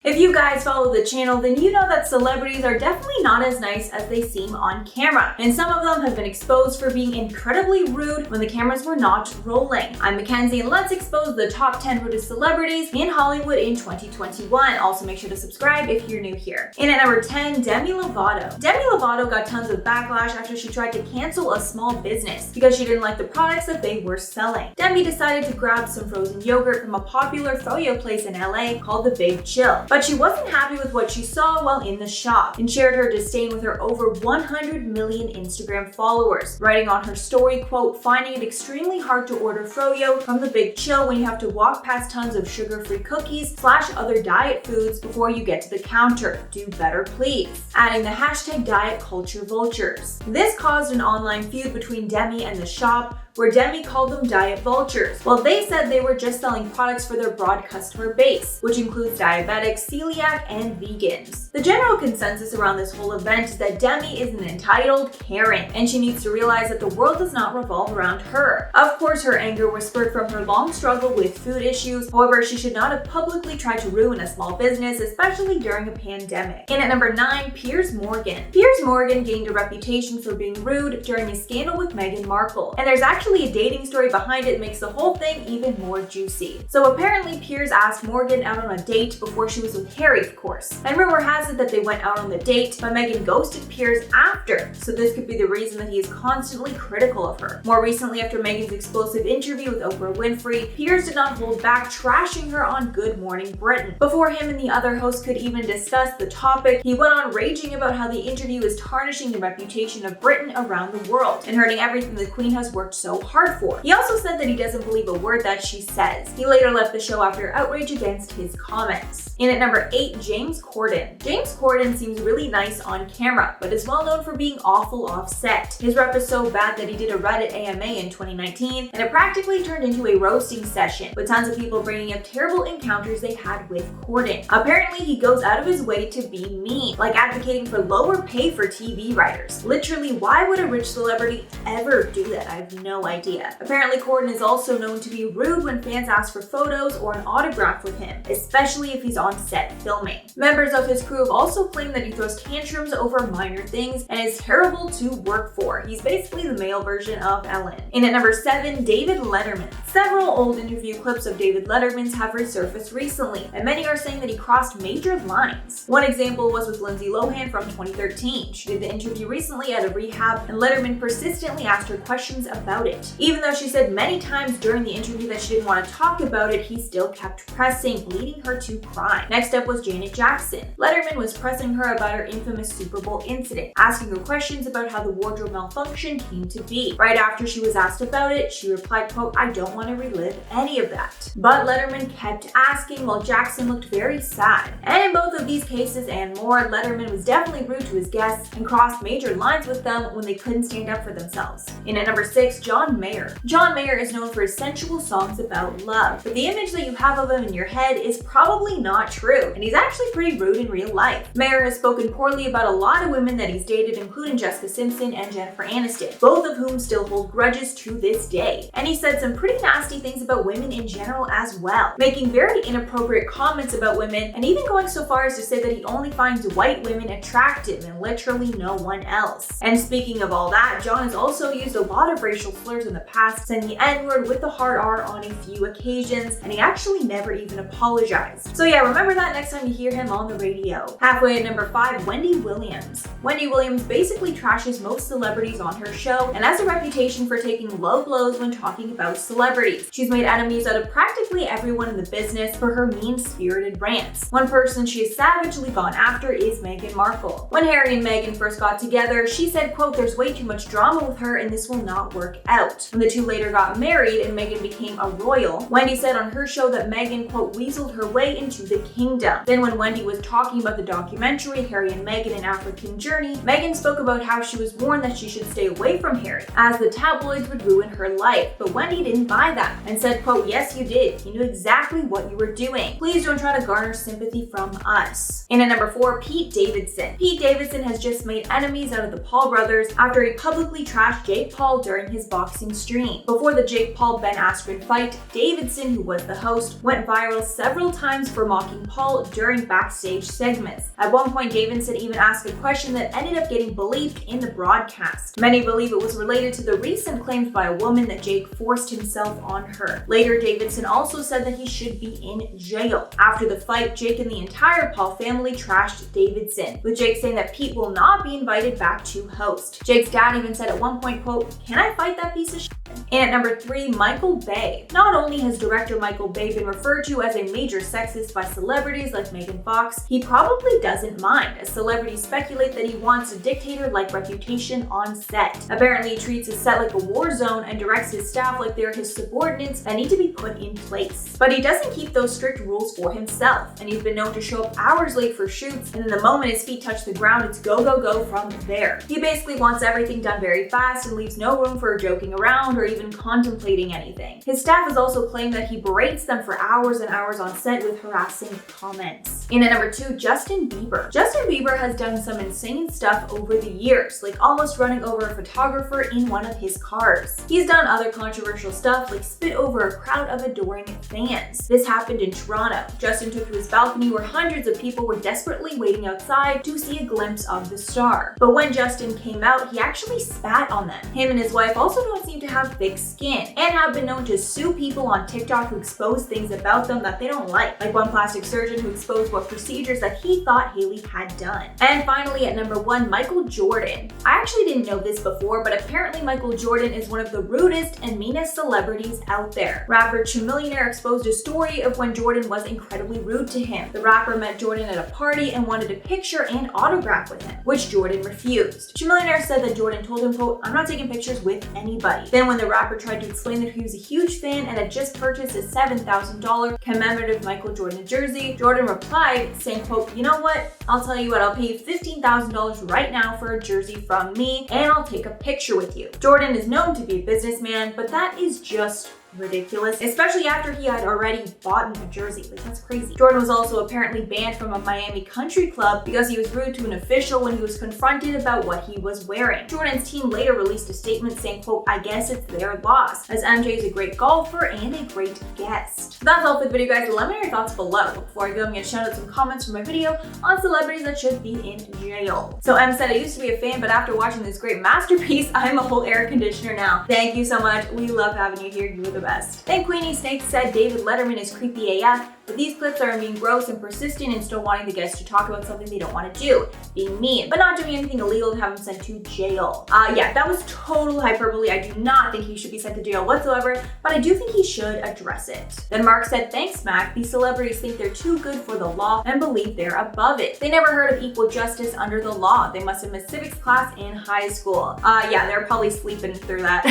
If you guys follow the channel, then you know that celebrities are definitely not as nice as they seem on camera, and some of them have been exposed for being incredibly rude when the cameras were not rolling. I'm Mackenzie, and let's expose the top 10 rudest celebrities in Hollywood in 2021. Also, make sure to subscribe if you're new here. In at number 10, Demi Lovato. Demi Lovato got tons of backlash after she tried to cancel a small business because she didn't like the products that they were selling. Demi decided to grab some frozen yogurt from a popular froyo place in LA called the Big Chill. But she wasn't happy with what she saw while in the shop and shared her disdain with her over 100 million Instagram followers, writing on her story, quote, "Finding it extremely hard to order froyo from the Big Chill when you have to walk past tons of sugar-free cookies / other diet foods before you get to the counter. Do better, please." Adding the hashtag diet culture vultures. This caused an online feud between Demi and the shop, where Demi called them diet vultures, while they said they were just selling products for their broad customer base, which includes diabetics, celiac, and vegans. The general consensus around this whole event is that Demi is an entitled Karen, and she needs to realize that the world does not revolve around her. Of course, her anger was spurred from her long struggle with food issues. However, she should not have publicly tried to ruin a small business, especially during a pandemic. In at number 9, Piers Morgan. Piers Morgan gained a reputation for being rude during his scandal with Meghan Markle, and there's actually a dating story behind it makes the whole thing even more juicy. So apparently Piers asked Morgan out on a date before she was with Harry, of course. And rumor has it that they went out on the date, but Meghan ghosted Piers after, so this could be the reason that he is constantly critical of her. More recently, after Meghan's explosive interview with Oprah Winfrey, Piers did not hold back, trashing her on Good Morning Britain. Before him and the other hosts could even discuss the topic, he went on raging about how the interview is tarnishing the reputation of Britain around the world and hurting everything the Queen has worked so hard for. He also said that he doesn't believe a word that she says. He later left the show after outrage against his comments. In at number 8, James Corden. James Corden seems really nice on camera, but is well known for being awful off set. His rep is so bad that he did a Reddit AMA in 2019, and it practically turned into a roasting session, with tons of people bringing up terrible encounters they had with Corden. Apparently, he goes out of his way to be mean, like advocating for lower pay for TV writers. Literally, why would a rich celebrity ever do that? I have no idea. Apparently, Corden is also known to be rude when fans ask for photos or an autograph with him, especially if he's on set filming. Members of his crew have also claimed that he throws tantrums over minor things and is terrible to work for. He's basically the male version of Ellen. In at number 7, David Letterman. Several old interview clips of David Letterman's have resurfaced recently, and many are saying that he crossed major lines. One example was with Lindsay Lohan from 2013. She did the interview recently at a rehab, and Letterman persistently asked her questions about it. Even though she said many times during the interview that she didn't want to talk about it, he still kept pressing, leading her to cry. Next up was Janet Jackson. Letterman was pressing her about her infamous Super Bowl incident, asking her questions about how the wardrobe malfunction came to be. Right after she was asked about it, she replied, quote, "I don't want to relive any of that." But Letterman kept asking while Jackson looked very sad. And in both of these cases and more, Letterman was definitely rude to his guests and crossed major lines with them when they couldn't stand up for themselves. In at number 6, John Mayer. John Mayer is known for his sensual songs about love, but the image that you have of him in your head is probably not true, and he's actually pretty rude in real life. Mayer has spoken poorly about a lot of women that he's dated, including Jessica Simpson and Jennifer Aniston, both of whom still hold grudges to this day. And he said some pretty nasty things about women in general as well, making very inappropriate comments about women, and even going so far as to say that he only finds white women attractive and literally no one else. And speaking of all that, John has also used a lot of racial slurs in the past, saying the N-word with the hard R on a few occasions, and he actually never even apologized. So yeah, remember that next time you hear him on the radio. Halfway at number 5, Wendy Williams. Wendy Williams basically trashes most celebrities on her show and has a reputation for taking low blows when talking about celebrities. She's made enemies out of practically everyone in the business for her mean-spirited rants. One person she has savagely gone after is Meghan Markle. When Harry and Meghan first got together, she said, quote, "There's way too much drama with her and this will not work out." When the two later got married and Meghan became a royal, Wendy said on her show that Meghan, quote, "weaseled her way into the kingdom." Then when Wendy was talking about the documentary Harry and Meghan: An African Journey, Meghan spoke about how she was warned that she should stay away from Harry, as the tabloids would ruin her life. But Wendy didn't buy that and said, quote, "Yes, you did. You knew exactly what you were doing. Please don't try to garner sympathy from us." In at number 4, Pete Davidson. Pete Davidson has just made enemies out of the Paul brothers after he publicly trashed Jake Paul during his boxing stream. Before the Jake Paul-Ben Askren fight, Davidson, who was the host, went viral several times for mocking mocking Paul during backstage segments. At one point, Davidson even asked a question that ended up getting bleeped in the broadcast. Many believe it was related to the recent claims by a woman that Jake forced himself on her. Later, Davidson also said that he should be in jail. After the fight, Jake and the entire Paul family trashed Davidson, with Jake saying that Pete will not be invited back to host. Jake's dad even said at one point, quote, "Can I fight that piece of shit?" And at number 3, Michael Bay. Not only has director Michael Bay been referred to as a major sexist by celebrities like Megan Fox, he probably doesn't mind, as celebrities speculate that he wants a dictator-like reputation on set. Apparently, he treats his set like a war zone and directs his staff like they're his subordinates that need to be put in place. But he doesn't keep those strict rules for himself, and he's been known to show up hours late for shoots, and then the moment his feet touch the ground, it's go, go, go from there. He basically wants everything done very fast and leaves no room for joking around or even contemplating anything. His staff has also claimed that he berates them for hours and hours on set with harassing comments. And at number 2, Justin Bieber. Justin Bieber has done some insane stuff over the years, like almost running over a photographer in one of his cars. He's done other controversial stuff like spit over a crowd of adoring fans. This happened in Toronto. Justin took to his balcony where hundreds of people were desperately waiting outside to see a glimpse of the star. But when Justin came out, he actually spat on them. Him and his wife also don't seem to have thick skin and have been known to sue people on TikTok who expose things about them that they don't like one plastic surgeon who exposed what procedures that he thought Hailey had done. And finally, at number 1, Michael Jordan. I actually didn't know this before, but apparently Michael Jordan is one of the rudest and meanest celebrities out there. Rapper Chamillionaire exposed a story of when Jordan was incredibly rude to him. The rapper met Jordan at a party and wanted a picture and autograph with him, which Jordan refused. Chamillionaire said that Jordan told him, quote, "I'm not taking pictures with anybody." Then when the rapper tried to explain that he was a huge fan and had just purchased a $7,000 commemorative Michael Jordan jersey, Jordan replied saying, quote, "You know what? I'll tell you what, I'll pay you $15,000 right now for a jersey from me and I'll take a picture with you." Jordan is known to be a businessman, but that is just ridiculous, especially after he had already bought a jersey. Like, that's crazy. Jordan was also apparently banned from a Miami country club because he was rude to an official when he was confronted about what he was wearing. Jordan's team later released a statement saying, quote, "I guess it's their loss, as MJ is a great golfer and a great guest." That's all for the video, guys. Let me know your thoughts below. Before I go, I'm going to shout out some comments from my video on celebrities that should be in jail. So M said, "I used to be a fan, but after watching this great masterpiece, I'm a whole air conditioner now." Thank you so much. We love having you here. You were the best. Then Queenie Snake said, "David Letterman is creepy AF, but these clips are being gross and persistent and still wanting the guests to talk about something they don't want to do. Being mean, but not doing anything illegal to have him sent to jail." Yeah, that was total hyperbole. I do not think he should be sent to jail whatsoever, but I do think he should address it. Then Mark said, "Thanks, Mac. These celebrities think they're too good for the law and believe they're above it. They never heard of equal justice under the law. They must have missed civics class in high school." Yeah, they're probably sleeping through that.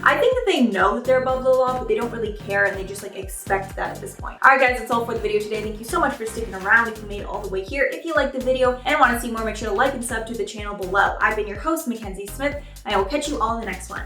I think that they know that they're above the law, but they don't really care and they just like expect that at this point. Alright guys, that's all for the video today. Thank you so much for sticking around if you made it all the way here. If you liked the video and want to see more, make sure to like and sub to the channel below. I've been your host, Mackenzie Smith, and I will catch you all in the next one.